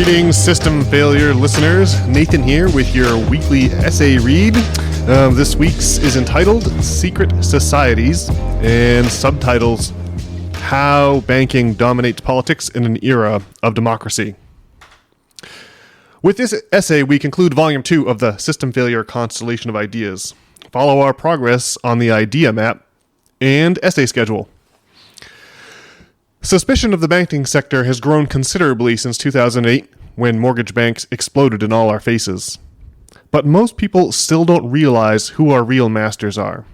Greetings, System Failure listeners. Nathan here with your weekly essay read. This week's is entitled Secret Societies and subtitles How Banking Dominates Politics in an Era of Democracy. With this essay, we conclude Volume 2 of the System Failure Constellation of Ideas. Follow our progress on the idea map and essay schedule. Suspicion of the banking sector has grown considerably since 2008, when mortgage banks exploded in all our faces. But most people still don't realize who our real masters are.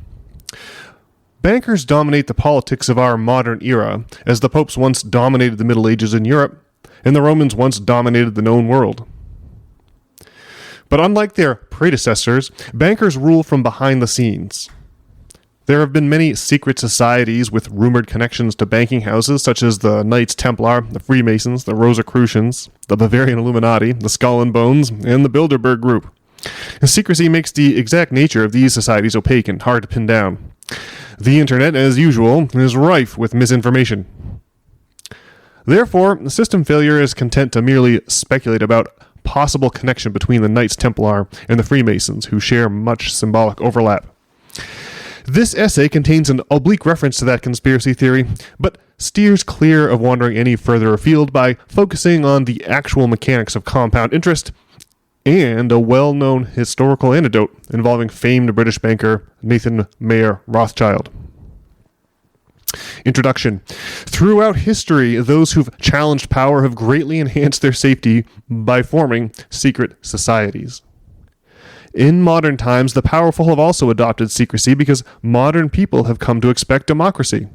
Bankers dominate the politics of our modern era, as the popes once dominated the Middle Ages in Europe, and the Romans once dominated the known world. But unlike their predecessors, bankers rule from behind the scenes. There have been many secret societies with rumored connections to banking houses such as the Knights Templar, the Freemasons, the Rosicrucians, the Bavarian Illuminati, the Skull and Bones, and the Bilderberg Group. Secrecy makes the exact nature of these societies opaque and hard to pin down. The internet, as usual, is rife with misinformation. Therefore, System Failure is content to merely speculate about possible connection between the Knights Templar and the Freemasons, who share much symbolic overlap. This essay contains an oblique reference to that conspiracy theory, but steers clear of wandering any further afield by focusing on the actual mechanics of compound interest and a well-known historical anecdote involving famed British banker Nathan Mayer Rothschild. Introduction. Throughout history, those who've challenged power have greatly enhanced their safety by forming secret societies. In modern times, the powerful have also adopted secrecy because modern people have come to expect democracy.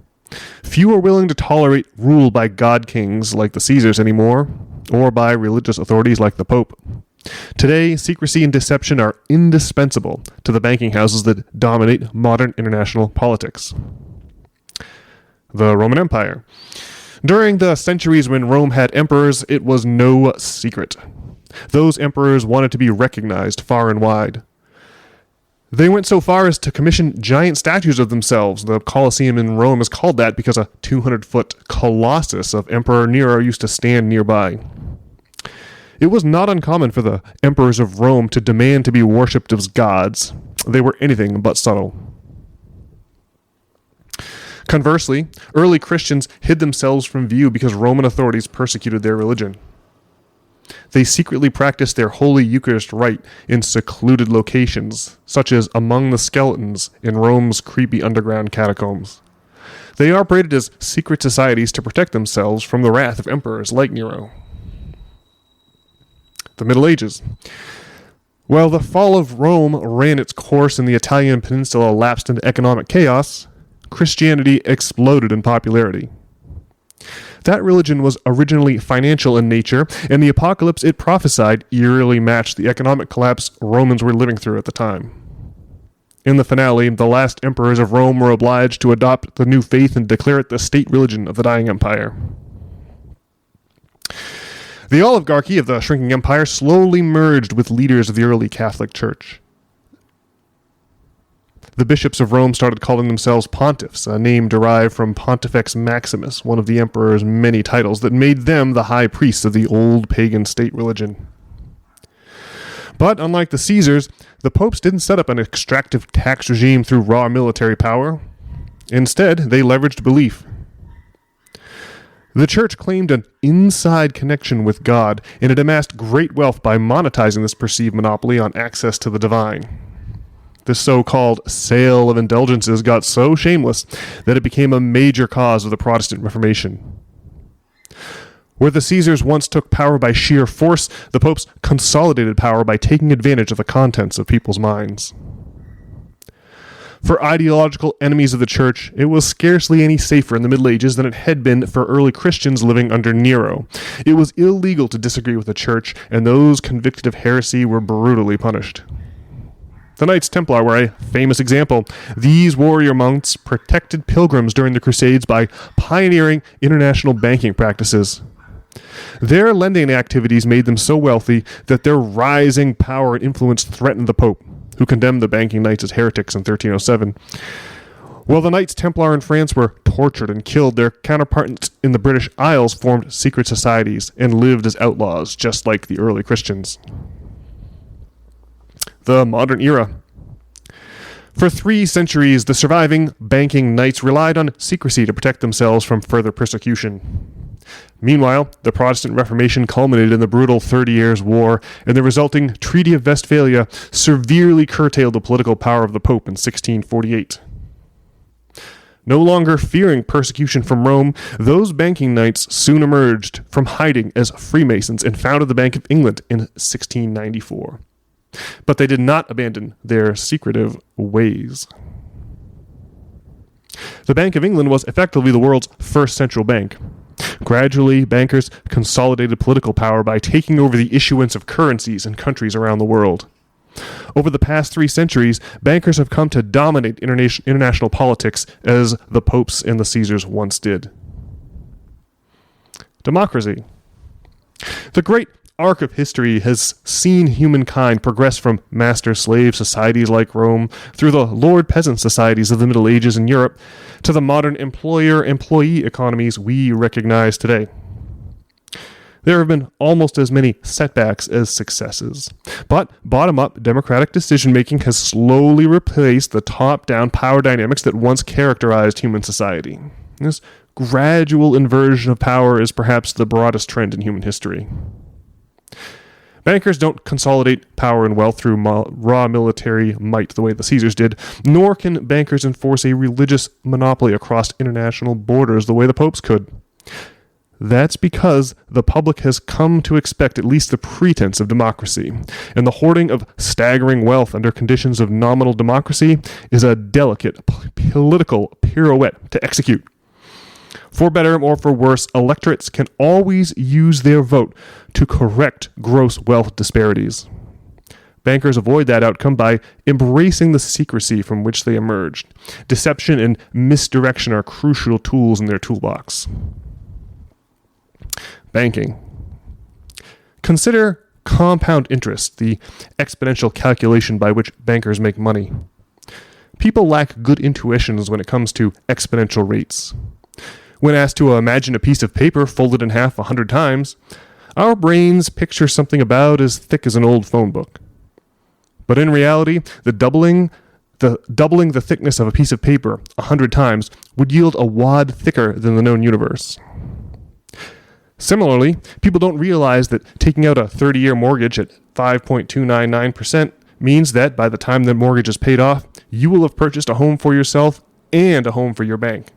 Few are willing to tolerate rule by god kings like the Caesars anymore, or by religious authorities like the Pope. Today, secrecy and deception are indispensable to the banking houses that dominate modern international politics. The Roman Empire. During the centuries when Rome had emperors, it was no secret. Those emperors wanted to be recognized far and wide. They went so far as to commission giant statues of themselves. The Colosseum in Rome is called that because a 200-foot colossus of Emperor Nero used to stand nearby. It was not uncommon for the emperors of Rome to demand to be worshipped as gods. They were anything but subtle. Conversely, early Christians hid themselves from view because Roman authorities persecuted their religion. They secretly practiced their Holy Eucharist rite in secluded locations, such as among the skeletons in Rome's creepy underground catacombs. They operated as secret societies to protect themselves from the wrath of emperors like Nero. The Middle Ages. While the fall of Rome ran its course and the Italian peninsula lapsed into economic chaos, Christianity exploded in popularity. That religion was originally financial in nature, and the apocalypse it prophesied eerily matched the economic collapse Romans were living through at the time. In the finale, the last emperors of Rome were obliged to adopt the new faith and declare it the state religion of the dying empire. The oligarchy of the shrinking empire slowly merged with leaders of the early Catholic Church. The bishops of Rome started calling themselves pontiffs, a name derived from Pontifex Maximus, one of the emperor's many titles that made them the high priests of the old pagan state religion. But unlike the Caesars, the popes didn't set up an extractive tax regime through raw military power. Instead, they leveraged belief. The church claimed an inside connection with God, and it amassed great wealth by monetizing this perceived monopoly on access to the divine. This so-called sale of indulgences got so shameless that it became a major cause of the Protestant Reformation. Where the Caesars once took power by sheer force, the popes consolidated power by taking advantage of the contents of people's minds. For ideological enemies of the church, it was scarcely any safer in the Middle Ages than it had been for early Christians living under Nero. It was illegal to disagree with the church, and those convicted of heresy were brutally punished. The Knights Templar were a famous example. These warrior monks protected pilgrims during the Crusades by pioneering international banking practices. Their lending activities made them so wealthy that their rising power and influence threatened the Pope, who condemned the banking knights as heretics in 1307. While the Knights Templar in France were tortured and killed, their counterparts in the British Isles formed secret societies and lived as outlaws, just like the early Christians. The modern era. For 3 centuries, the surviving banking knights relied on secrecy to protect themselves from further persecution. Meanwhile, the Protestant Reformation culminated in the brutal 30 Years' War, and the resulting Treaty of Westphalia severely curtailed the political power of the Pope in 1648. No longer fearing persecution from Rome, those banking knights soon emerged from hiding as Freemasons and founded the Bank of England in 1694. But they did not abandon their secretive ways. The Bank of England was effectively the world's first central bank. Gradually, bankers consolidated political power by taking over the issuance of currencies in countries around the world. Over the past 3 centuries, bankers have come to dominate international politics as the popes and the Caesars once did. Democracy. The great arc of history has seen humankind progress from master-slave societies like Rome through the lord-peasant societies of the Middle Ages in Europe to the modern employer-employee economies we recognize today. There have been almost as many setbacks as successes. But bottom-up democratic decision-making has slowly replaced the top-down power dynamics that once characterized human society. This gradual inversion of power is perhaps the broadest trend in human history. Bankers don't consolidate power and wealth through raw military might the way the Caesars did, nor can bankers enforce a religious monopoly across international borders the way the popes could. That's because the public has come to expect at least the pretense of democracy, and the hoarding of staggering wealth under conditions of nominal democracy is a delicate political pirouette to execute. For better or for worse, electorates can always use their vote to correct gross wealth disparities. Bankers avoid that outcome by embracing the secrecy from which they emerged. Deception and misdirection are crucial tools in their toolbox. Banking. Consider compound interest, the exponential calculation by which bankers make money. People lack good intuitions when it comes to exponential rates. When asked to imagine a piece of paper folded in half 100 times, our brains picture something about as thick as an old phone book. But in reality, doubling the thickness of a piece of paper 100 times would yield a wad thicker than the known universe. Similarly, people don't realize that taking out a 30-year mortgage at 5.299% means that by the time the mortgage is paid off, you will have purchased a home for yourself and a home for your bank.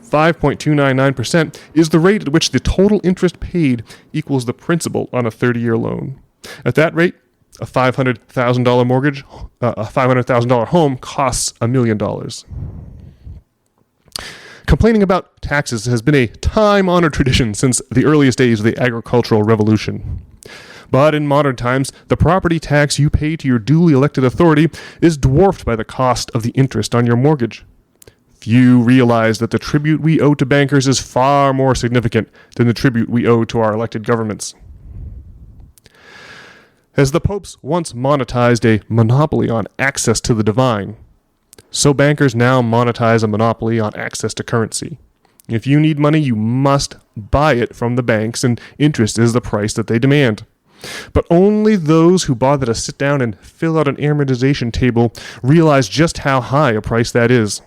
5.299% is the rate at which the total interest paid equals the principal on a 30-year loan. At that rate, a $500,000 mortgage, a $500,000 home costs $1 million. Complaining about taxes has been a time-honored tradition since the earliest days of the agricultural revolution. But in modern times, the property tax you pay to your duly elected authority is dwarfed by the cost of the interest on your mortgage. Few realize that the tribute we owe to bankers is far more significant than the tribute we owe to our elected governments. As the popes once monetized a monopoly on access to the divine, so bankers now monetize a monopoly on access to currency. If you need money, you must buy it from the banks, and interest is the price that they demand. But only those who bother to sit down and fill out an amortization table realize just how high a price that is.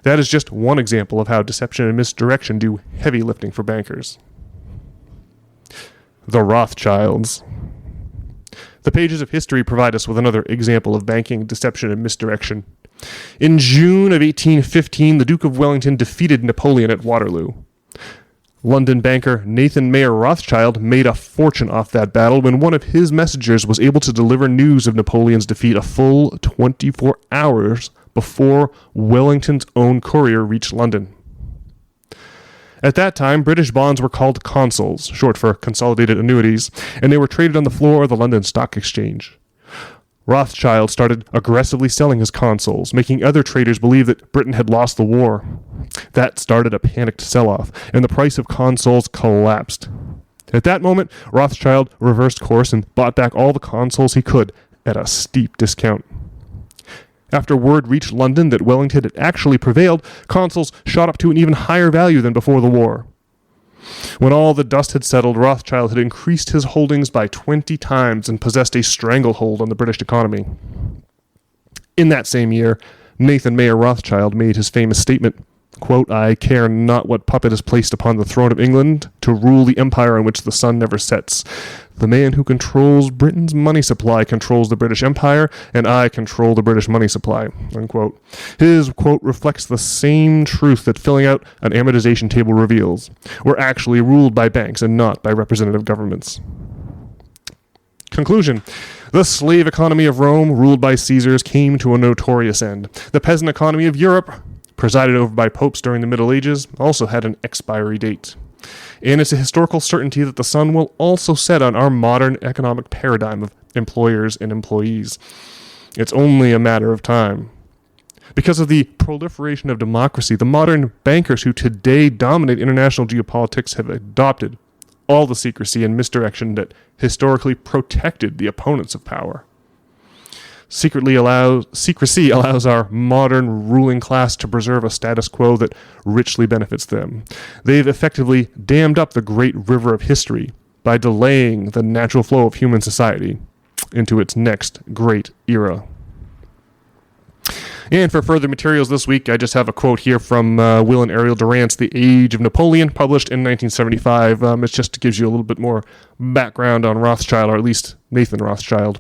That is just one example of how deception and misdirection do heavy lifting for bankers. The Rothschilds. The pages of history provide us with another example of banking, deception, and misdirection. In June of 1815, the Duke of Wellington defeated Napoleon at Waterloo. London banker Nathan Mayer Rothschild made a fortune off that battle when one of his messengers was able to deliver news of Napoleon's defeat a full 24 hours before Wellington's own courier reached London. At that time, British bonds were called consols, short for consolidated annuities, and they were traded on the floor of the London Stock Exchange. Rothschild started aggressively selling his consols, making other traders believe that Britain had lost the war. That started a panicked sell-off, and the price of consols collapsed. At that moment, Rothschild reversed course and bought back all the consols he could at a steep discount. After word reached London that Wellington had actually prevailed, consols shot up to an even higher value than before the war. When all the dust had settled, Rothschild had increased his holdings by 20 times and possessed a stranglehold on the British economy. In that same year, Nathan Mayer Rothschild made his famous statement, quote, "I care not what puppet is placed upon the throne of England to rule the empire on which the sun never sets. The man who controls Britain's money supply controls the British Empire, and I control the British money supply," unquote. His quote reflects the same truth that filling out an amortization table reveals. We're actually ruled by banks and not by representative governments. Conclusion. The slave economy of Rome, ruled by Caesars, came to a notorious end. The peasant economy of Europe, presided over by popes during the Middle Ages, also had an expiry date. And it's a historical certainty that the sun will also set on our modern economic paradigm of employers and employees. It's only a matter of time. Because of the proliferation of democracy, the modern bankers who today dominate international geopolitics have adopted all the secrecy and misdirection that historically protected the opponents of power. Secrecy allows our modern ruling class to preserve a status quo that richly benefits them. They've effectively dammed up the great river of history by delaying the natural flow of human society into its next great era. And for further materials this week, I just have a quote here from Will and Ariel Durant's The Age of Napoleon, published in 1975. It just gives you a little bit more background on Rothschild, or at least Nathan Rothschild.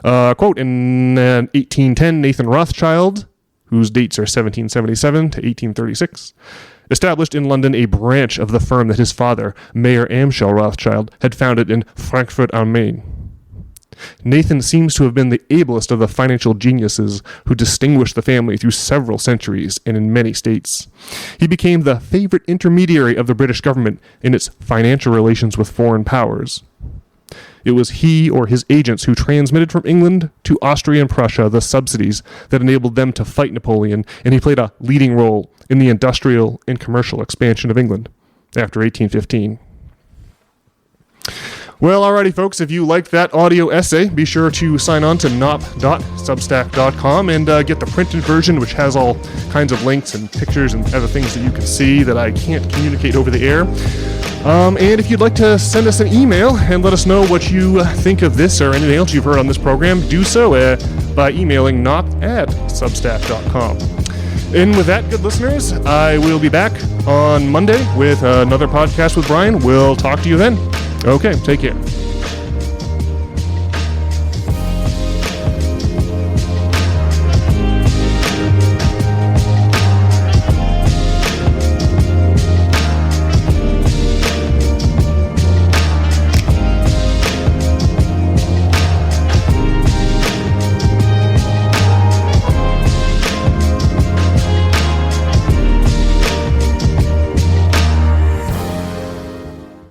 Quote, in 1810, Nathan Rothschild, whose dates are 1777 to 1836, established in London a branch of the firm that his father, Mayer Amschel Rothschild, had founded in Frankfurt am Main. Nathan seems to have been the ablest of the financial geniuses who distinguished the family through several centuries and in many states. He became the favorite intermediary of the British government in its financial relations with foreign powers. It was he or his agents who transmitted from England to Austria and Prussia the subsidies that enabled them to fight Napoleon, and he played a leading role in the industrial and commercial expansion of England after 1815. Well, alrighty, folks, if you liked that audio essay, be sure to sign on to nop.substack.com and get the printed version, which has all kinds of links and pictures and other things that you can see that I can't communicate over the air. And if you'd like to send us an email and let us know what you think of this or anything else you've heard on this program, do so by emailing nop@substack.com. And with that, good listeners, I will be back on Monday with another podcast with Brian. We'll talk to you then. Okay, take care.